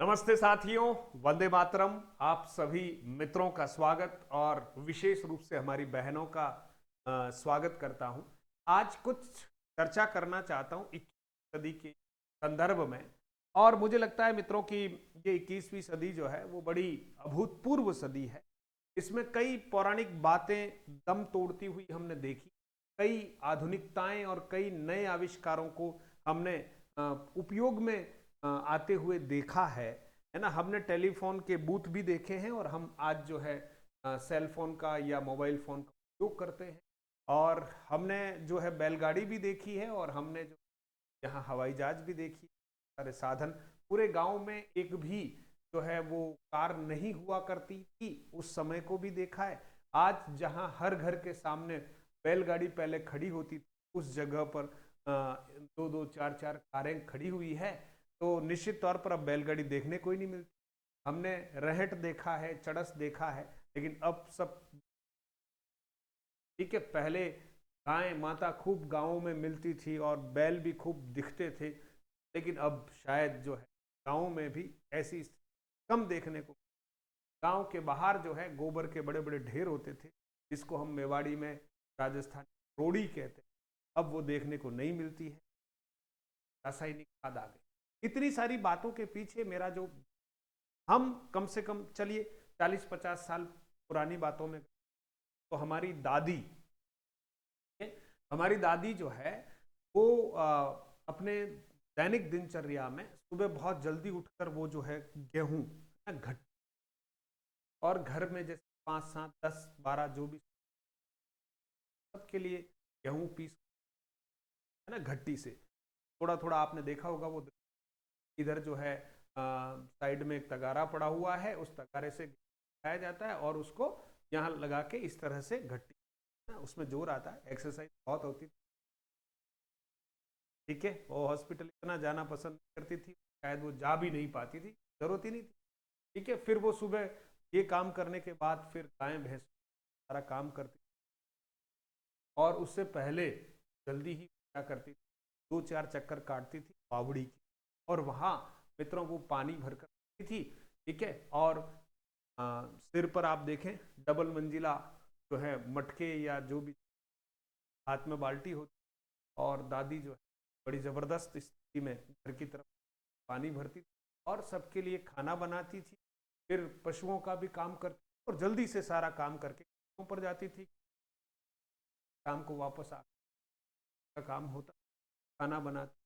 नमस्ते साथियों, वंदे मातरम। आप सभी मित्रों का स्वागत और विशेष रूप से हमारी बहनों का स्वागत करता हूं। आज कुछ चर्चा करना चाहता हूं 21वीं सदी के संदर्भ में। और मुझे लगता है मित्रों कि ये 21वीं सदी जो है वो बड़ी अभूतपूर्व सदी है। इसमें कई पौराणिक बातें दम तोड़ती हुई हमने देखी, कई आधुनिकताएं और कई नए आविष्कारों को हमने उपयोग में आते हुए देखा है ना। हमने टेलीफोन के बूथ भी देखे हैं और हम आज जो है सेल फोन का या मोबाइल फोन का उपयोग करते हैं। और हमने जो है बैलगाड़ी भी देखी है और हमने जो यहाँ हवाई जहाज भी देखी। सारे साधन, पूरे गांव में एक भी जो है वो कार नहीं हुआ करती थी, उस समय को भी देखा है। आज जहां हर घर के सामने बैलगाड़ी पहले खड़ी होती थी, उस जगह पर दो दो चार चार कारें खड़ी हुई है। तो निश्चित तौर पर अब बैलगाड़ी देखने को ही नहीं मिलती। हमने रहट देखा है, चड़स देखा है, लेकिन अब सब ठीक है। पहले गाय माता खूब गांवों में मिलती थी और बैल भी खूब दिखते थे, लेकिन अब शायद जो है गांवों में भी ऐसी कम देखने को। गांव के बाहर जो है गोबर के बड़े बड़े ढेर होते थे, जिसको हम मेवाड़ी में, राजस्थान रोड़ी कहते हैं। अब वो देखने को नहीं मिलती है। रासायनिक खाद आ गई। इतनी सारी बातों के पीछे मेरा जो, हम कम से कम चलिए 40-50 साल पुरानी बातों में, तो हमारी दादी जो है वो अपने दैनिक दिनचर्या में सुबह बहुत जल्दी उठकर वो जो है गेहूं घट, और घर में जैसे 5 7 10 12 जो भी सबके लिए गेहूं पीस, है ना, घट्टी से। थोड़ा थोड़ा आपने देखा होगा वो इधर जो है साइड में एक तगारा पड़ा हुआ है, उस तगारे से खाया जाता है और उसको यहाँ लगा के इस तरह से घट्टी, उसमें जोर आता है, एक्सरसाइज बहुत होती थी। ठीक है, वो हॉस्पिटल इतना जाना पसंद करती थी, शायद वो जा भी नहीं पाती थी, जरूरत ही नहीं थी। ठीक है, फिर वो सुबह ये काम करने के बाद फिर गाय भैंस सारा काम करती, और उससे पहले जल्दी ही क्या करती थी, 2 4 चक्कर काटती थी बावड़ी की, और वहां मित्रों को पानी भरकर रखती थी। ठीक है, और सिर पर आप देखें डबल मंजिला जो है मटके या जो भी हाथ में बाल्टी होती, और दादी जो है बड़ी जबरदस्त स्थिति में घर की तरफ पानी भरती थी और सबके लिए खाना बनाती थी। फिर पशुओं का भी काम करती और जल्दी से सारा काम करके पर जाती थी। शाम को वापस आ का काम होता, खाना बनाती,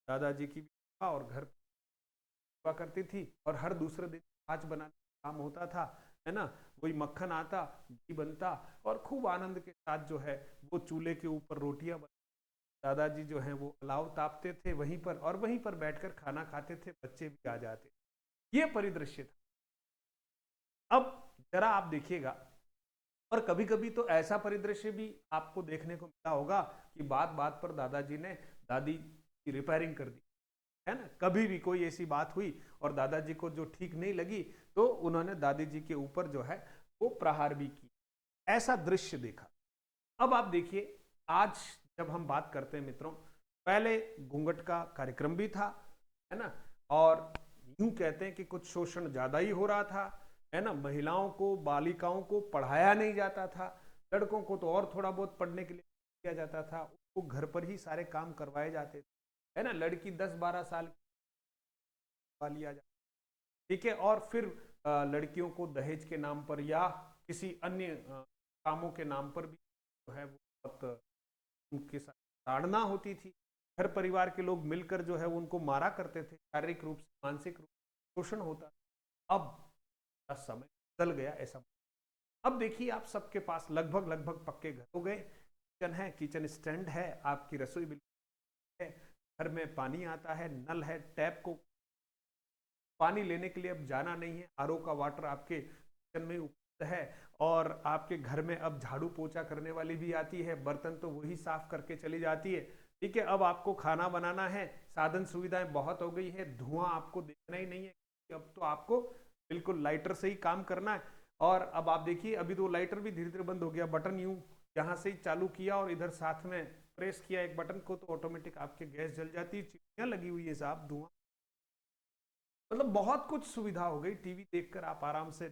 दादाजी की भी और घर हुआ करती थी, और हर दूसरे दिन छाछ बनाने का काम होता था, है ना। वही मक्खन आता, घी बनता, और खूब आनंद के साथ जो है वो चूल्हे के ऊपर रोटियां बन, दादाजी जो हैं वो अलाव तापते थे वहीं पर, और वहीं पर बैठकर खाना खाते थे, बच्चे भी आ जाते। ये परिदृश्य था। अब जरा आप देखिएगा, और कभी कभी तो ऐसा परिदृश्य भी आपको देखने को मिला होगा कि बात बात पर दादाजी ने दादी की रिपेयरिंग कर दी, है ना। कभी भी कोई ऐसी बात हुई और दादाजी को जो ठीक नहीं लगी, तो उन्होंने दादी जी के ऊपर जो है वो प्रहार भी की। ऐसा दृश्य देखा। अब आप देखिए, आज जब हम बात करते हैं मित्रों, पहले घूंघट का कार्यक्रम भी था, है ना, और यूं कहते हैं कि कुछ शोषण ज्यादा ही हो रहा था, है ना। महिलाओं को, बालिकाओं को पढ़ाया नहीं जाता था, लड़कों को तो और थोड़ा बहुत पढ़ने के लिए किया जाता था, उसको घर पर ही सारे काम करवाए जाते थे, है ना। लड़की 10 12 साल लिया जाता, ठीक है, और फिर लड़कियों को दहेज के नाम पर या किसी अन्य कामों के नाम पर भी जो है वो बहुत उनके साथ ताड़ना होती थी। घर परिवार के लोग मिलकर जो है वो उनको मारा करते थे, शारीरिक रूप से, मानसिक रूप से शोषण होता। अब समय बदल गया ऐसा। अब देखिए, आप सबके पास लगभग लगभग पक्के घर हो गए, किचन है, किचन स्टैंड है, आपकी रसोई बिल्कुल है, घर में पानी आता है, नल है, टैप को पानी लेने के लिए अब जाना नहीं है, आरओ का वाटर आपके किचन में उपलब्ध है, और आपके घर में अब झाड़ू पोछा करने वाली भी आती है, बर्तन तो वही साफ करके चली जाती है। ठीक है, अब आपको खाना बनाना है, साधन सुविधाएं बहुत हो गई है, धुआं आपको देखना ही नहीं है, अब तो आपको बिल्कुल लाइटर से ही काम करना है। और अब आप देखिए, अभी तो लाइटर भी धीरे धीरे बंद हो गया, बटन यूं यहाँ से ही चालू किया और इधर साथ में प्रेस किया एक बटन को, तो ऑटोमेटिक आपके गैस जल जाती है, चिड़ियाँ लगी हुई है साहब, धुआं मतलब बहुत कुछ सुविधा हो गई, टीवी देखकर आप आराम से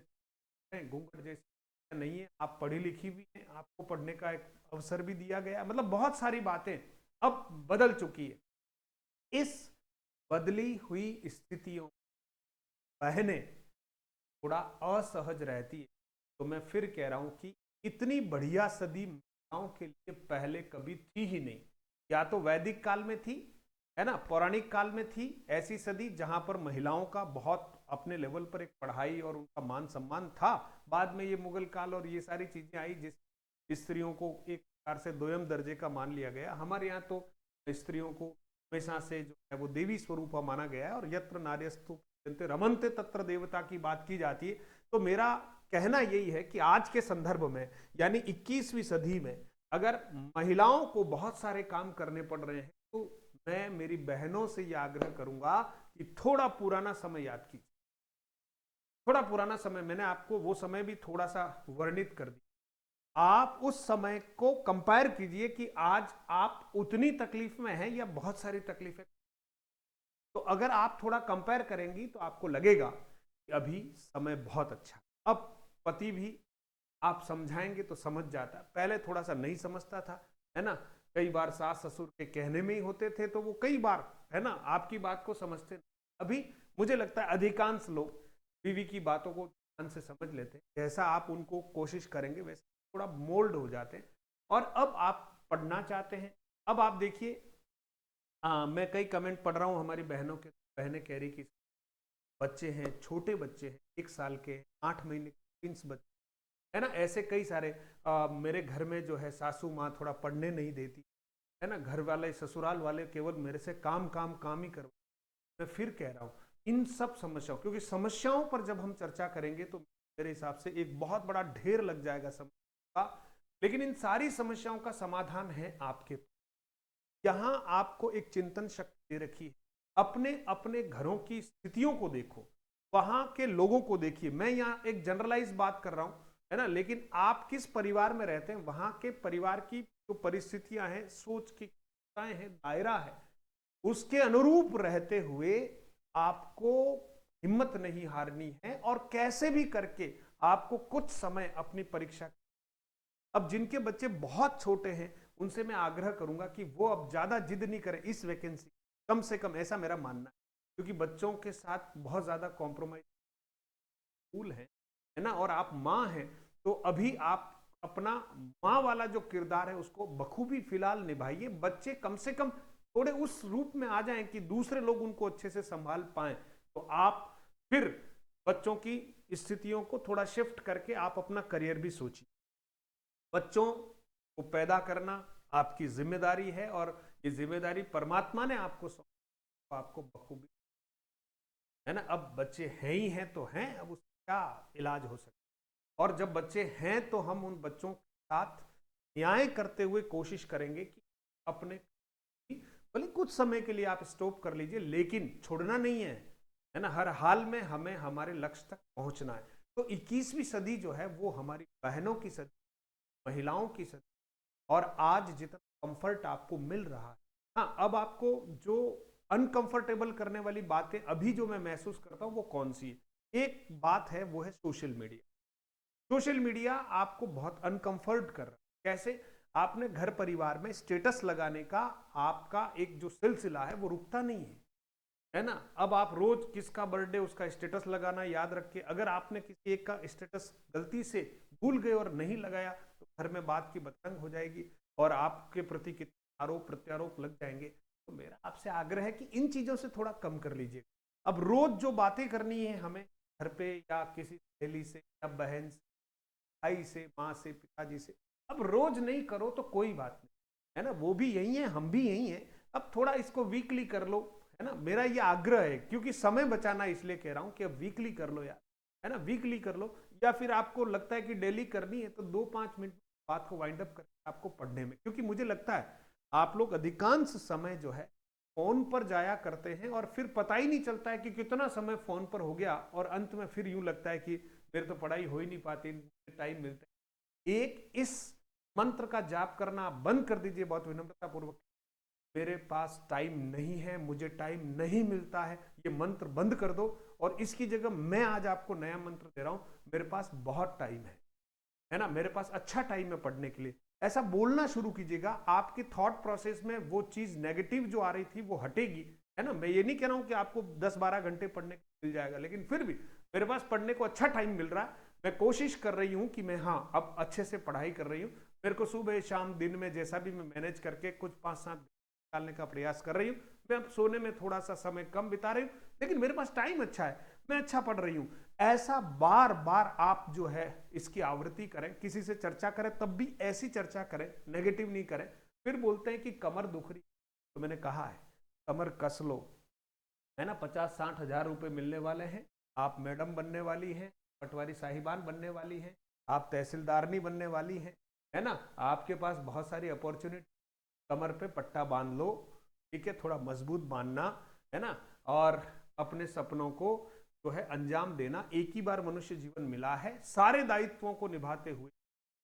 घूंघट जैसे नहीं है, आप पढ़ी लिखी भी हैं, आपको पढ़ने का एक अवसर भी दिया गया, मतलब बहुत सारी बातें अब बदल चुकी है। इस बदली हुई स्थितियों बहनें थोड़ा असहज रहती है। तो मैं फिर कह रहा हूं कि इतनी बढ़िया सदी महिलाओं के लिए पहले कभी थी ही नहीं। या तो वैदिक काल में थी, है ना, पौराणिक काल में थी ऐसी सदी जहां पर महिलाओं का बहुत अपने लेवल पर एक पढ़ाई और उनका मान सम्मान था। बाद में ये मुगल काल और ये सारी चीजें आई जिस स्त्रियों को एक प्रकार से दोयम दर्जे का मान लिया गया। हमारे यहाँ तो स्त्रियों को हमेशा से जो है वो देवी स्वरूप माना गया है, और यत्र नार्यस्तु रमनते तत्र देवता की बात की जाती है। तो मेरा कहना यही है कि आज के संदर्भ में, यानी 21वीं सदी में, अगर महिलाओं को बहुत सारे काम करने पड़ रहे हैं, तो मैं मेरी बहनों से यह आग्रह करूंगा कि थोड़ा पुराना समय याद कीजिए। थोड़ा पुराना समय, मैंने आपको वो समय भी थोड़ा सा वर्णित कर दिया। आप उस समय को कंपेयर कीजिए कि आज आप उतनी तकलीफ में हैं या बहुत सारी तकलीफें। तो अगर आप थोड़ा कंपेयर करेंगी तो आपको लगेगा कि अभी समय बहुत अच्छा। अब पति भी आप समझाएंगे तो समझ जाता, पहले थोड़ा सा नहीं समझता था, है ना। कई बार सास ससुर के कहने में ही होते थे, तो वो कई बार, है ना, आपकी बात को समझते नहीं। अभी मुझे लगता है अधिकांश लोग बीवी की बातों को ध्यान से समझ लेते हैं, जैसा आप उनको कोशिश करेंगे वैसे थोड़ा मोल्ड हो जाते हैं। और अब आप पढ़ना चाहते हैं। अब आप देखिए, मैं कई कमेंट पढ़ रहा हूँ हमारी बहनों के, बहनें कह रही कि बच्चे हैं, छोटे बच्चे हैं, 1 साल के, 8 महीने के ट्विंस बच्चे, है ना, ऐसे कई सारे। मेरे घर में जो है सासू माँ थोड़ा पढ़ने नहीं देती, है ना, घर वाले ससुराल वाले केवल मेरे से काम काम काम ही करवा। मैं फिर कह रहा हूँ इन सब समस्याओं, क्योंकि समस्याओं पर जब हम चर्चा करेंगे तो मेरे हिसाब से एक बहुत बड़ा ढेर लग जाएगा समस्या का। लेकिन इन सारी समस्याओं का समाधान है आपके, यहां आपको एक चिंतन शक्ति दे रखी है। अपने अपने घरों की स्थितियों को देखो, वहां के लोगों को देखिए। मैं यहाँ एक जनरलाइज बात कर रहा हूं, है ना, लेकिन आप किस परिवार में रहते हैं, वहां के परिवार की जो परिस्थितियां हैं, सोच की हैं, दायरा है, उसके अनुरूप रहते हुए आपको हिम्मत नहीं हारनी है, और कैसे भी करके आपको कुछ समय अपनी परीक्षा। अब जिनके बच्चे बहुत छोटे हैं उनसे मैं आग्रह करूंगा कि वो अब ज्यादा जिद नहीं करें इस वैकेंसी, कम से कम, ऐसा मेरा मानना है। क्योंकि बच्चों के साथ बहुत ज्यादा कॉम्प्रोमाइज स्कूल है ना, और आप माँ हैं, तो अभी आप अपना माँ वाला जो किरदार है उसको बखूबी फिलहाल निभाइए। बच्चे कम से कम थोड़े उस रूप में आ जाएं कि दूसरे लोग उनको अच्छे से संभाल पाए, तो आप फिर बच्चों की स्थितियों को थोड़ा शिफ्ट करके आप अपना करियर भी सोचिए। बच्चों को पैदा करना आपकी जिम्मेदारी है, और ये जिम्मेदारी परमात्मा ने आपको सौंपी, तो आपको बखूबी, है ना। अब बच्चे हैं ही हैं तो हैं, अब उसका क्या इलाज हो सकता है। और जब बच्चे हैं तो हम उन बच्चों के साथ न्याय करते हुए कोशिश करेंगे कि अपने, भले कुछ समय के लिए आप स्टॉप कर लीजिए, लेकिन छोड़ना नहीं है ना, हर हाल में हमें हमारे लक्ष्य तक पहुंचना है। तो 21वीं सदी जो है वो हमारी बहनों की सदी, महिलाओं की सदी। और आज जितना कंफर्ट आपको मिल रहा है, हाँ, अब आपको जो अनकंफर्टेबल करने वाली बातें अभी जो मैं महसूस करता हूं वो कौन सी है। एक बात है, वो है सोशल मीडिया। सोशल मीडिया आपको बहुत अनकंफर्ट कर रहा है। कैसे? आपने घर परिवार में स्टेटस लगाने का आपका एक जो सिलसिला है वो रुकता नहीं है ना। अब आप रोज किसका बर्थडे, उसका स्टेटस लगाना याद रखिए। अगर आपने किसी एक का स्टेटस गलती से भूल गए और नहीं लगाया तो घर में बात की बतंग हो जाएगी, और आपके प्रति कितने आरोप प्रत्यारोप लग जाएंगे। तो मेरा आपसे आग्रह है कि इन चीजों से थोड़ा कम कर लीजिए। अब रोज जो बातें करनी है हमें घर पे, या किसी सहेली से, या बहन से, भाई से, माँ से, पिताजी से, अब रोज नहीं करो तो कोई बात नहीं, है ना, वो भी यही है, हम भी यही है। अब थोड़ा इसको वीकली कर लो, है ना, मेरा ये आग्रह है। क्योंकि समय बचाना इसलिए कह रहा हूं कि अब वीकली कर लो यार, है ना, वीकली कर लो। या फिर आपको लगता है कि डेली करनी है तो 2-5 मिनट बात को वाइंड अप करके आपको पढ़ने में, क्योंकि मुझे लगता है आप लोग अधिकांश समय जो है फोन पर जाया करते हैं, और फिर पता ही नहीं चलता है कि कितना समय फोन पर हो गया, और अंत में फिर यूं लगता है कि मेरे तो पढ़ाई हो ही नहीं पाती, टाइम मिलता है। एक इस मंत्र का जाप करना बंद कर दीजिए बहुत विनम्रता पूर्वक। मेरे पास टाइम नहीं है, मुझे टाइम नहीं मिलता है, ये मंत्र बंद कर दो, और इसकी जगह मैं आज आपको नया मंत्र दे रहा हूं, मेरे पास बहुत टाइम है ना, मेरे पास अच्छा टाइम है पढ़ने के लिए। ऐसा बोलना शुरू कीजिएगा, आपकी थॉट प्रोसेस में वो चीज नेगेटिव जो आ रही थी वो हटेगी, है ना। मैं ये नहीं कह रहा हूं कि आपको 10-12 घंटे पढ़ने को मिल जाएगा, लेकिन फिर भी मेरे पास पढ़ने को अच्छा टाइम मिल रहा है। मैं कोशिश कर रही हूं कि मैं हाँ अब अच्छे से पढ़ाई कर रही हूं। मेरे को सुबह शाम दिन में जैसा भी मैं मैनेज करके कुछ 5-7 निकालने का प्रयास कर रही हूँ। मैं अब सोने में थोड़ा सा समय कम बिता रही हूँ, लेकिन मेरे पास टाइम अच्छा है, मैं अच्छा पढ़ रही हूँ। ऐसा बार बार आप जो है इसकी आवृत्ति करें, किसी से चर्चा करें तब भी ऐसी चर्चा करें, नेगेटिव नहीं करें। फिर बोलते हैं कि कमर दुख रही, तो मैंने कहा है कमर कस लो, है ना। 50-60 हजार रुपए मिलने वाले हैं, आप मैडम बनने वाली हैं, पटवारी साहिबान बनने वाली हैं, आप तहसीलदारनी बनने वाली हैं, है ना। आपके पास बहुत सारी अपॉर्चुनिटी, कमर पे पट्टा बांध लो, ठीक है, थोड़ा मजबूत बांधना, है ना। और अपने सपनों को जो है अंजाम देना। एक ही बार मनुष्य जीवन मिला है, सारे दायित्वों को निभाते हुए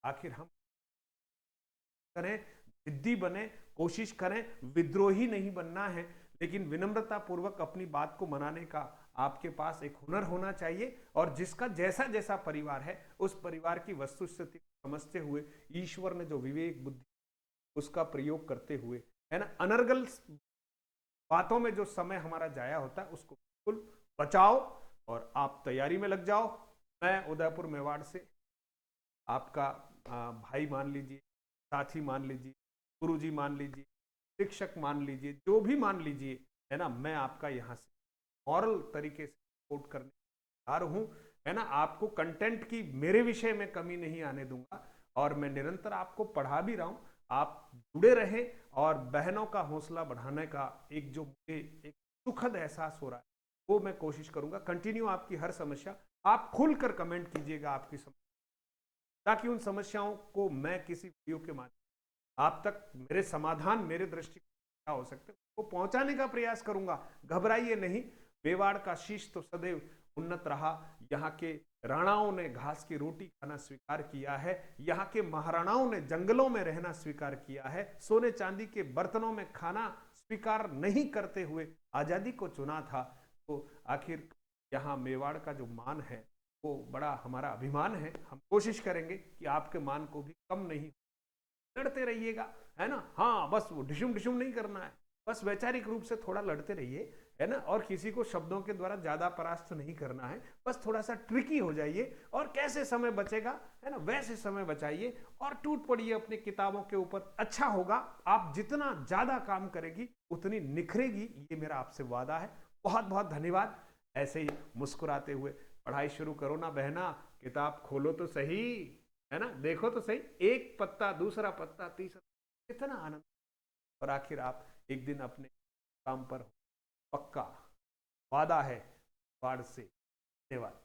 आखिर हम करें, जिद्दी बने, कोशिश करें, विद्रोही नहीं बनना है, लेकिन विनम्रता पूर्वक अपनी बात को मनाने का आपके पास एक हुनर होना चाहिए। और जिसका जैसा जैसा परिवार है, उस परिवार की वस्तु स्थिति को समझते हुए ईश्वर ने जो विवेक बुद्धि उसका प्रयोग करते हुए, है ना, अनर्गल बातों में जो समय हमारा जाया होता है उसको बिल्कुल बचाओ और आप तैयारी में लग जाओ। मैं उदयपुर मेवाड़ से आपका भाई मान लीजिए, साथी मान लीजिए, गुरुजी मान लीजिए, शिक्षक मान लीजिए, जो भी मान लीजिए, है ना, मैं आपका यहाँ से मॉरल तरीके से सपोर्ट करने तैयार हूँ, है ना। आपको कंटेंट की मेरे विषय में कमी नहीं आने दूंगा और मैं निरंतर आपको पढ़ा भी रहा हूँ। आप जुड़े रहें और बहनों का हौसला बढ़ाने का एक जो मुझे एक सुखद एहसास हो रहा है वो मैं कोशिश करूंगा। कंटिन्यू आपकी हर समस्या आप खुलकर कमेंट कीजिएगा, आपकी समस्या, ताकि उन समस्याओं को मैं किसी वीडियो के माध्यम आप तक मेरे समाधान, मेरे दृष्टिकोण क्या हो सकते वो पहुंचाने का प्रयास करूंगा। घबराइए नहीं, मेवाड़ का शीश तो सदैव उन्नत रहा। यहाँ के राणाओं ने घास की रोटी खाना स्वीकार किया है, यहाँ के महाराणाओं ने जंगलों में रहना स्वीकार किया है, सोने चांदी के बर्तनों में खाना स्वीकार नहीं करते हुए आजादी को चुना था। तो आखिर यहाँ मेवाड़ का जो मान है वो बड़ा हमारा अभिमान है। हम कोशिश करेंगे कि आपके मान को भी कम नहीं, लड़ते रहिएगा, है ना। हाँ, बस वो डिशुम डिशुम नहीं करना है, बस वैचारिक रूप से थोड़ा लड़ते रहिए, है ना। और किसी को शब्दों के द्वारा ज्यादा परास्त नहीं करना है, बस थोड़ा सा ट्रिकी हो जाइए और कैसे समय बचेगा, है ना, वैसे समय बचाइए और टूट पड़िए अपनी किताबों के ऊपर। अच्छा होगा, आप जितना ज्यादा काम करेगी उतनी निखरेगी, ये मेरा आपसे वादा है। बहुत बहुत धन्यवाद। ऐसे ही मुस्कुराते हुए पढ़ाई शुरू करो ना बहना, किताब खोलो तो सही, है ना, देखो तो सही, एक पत्ता, दूसरा पत्ता, तीसरा, कितना आनंद। और आखिर आप एक दिन अपने काम पर हो, पक्का वादा है, बाढ़ से। धन्यवाद।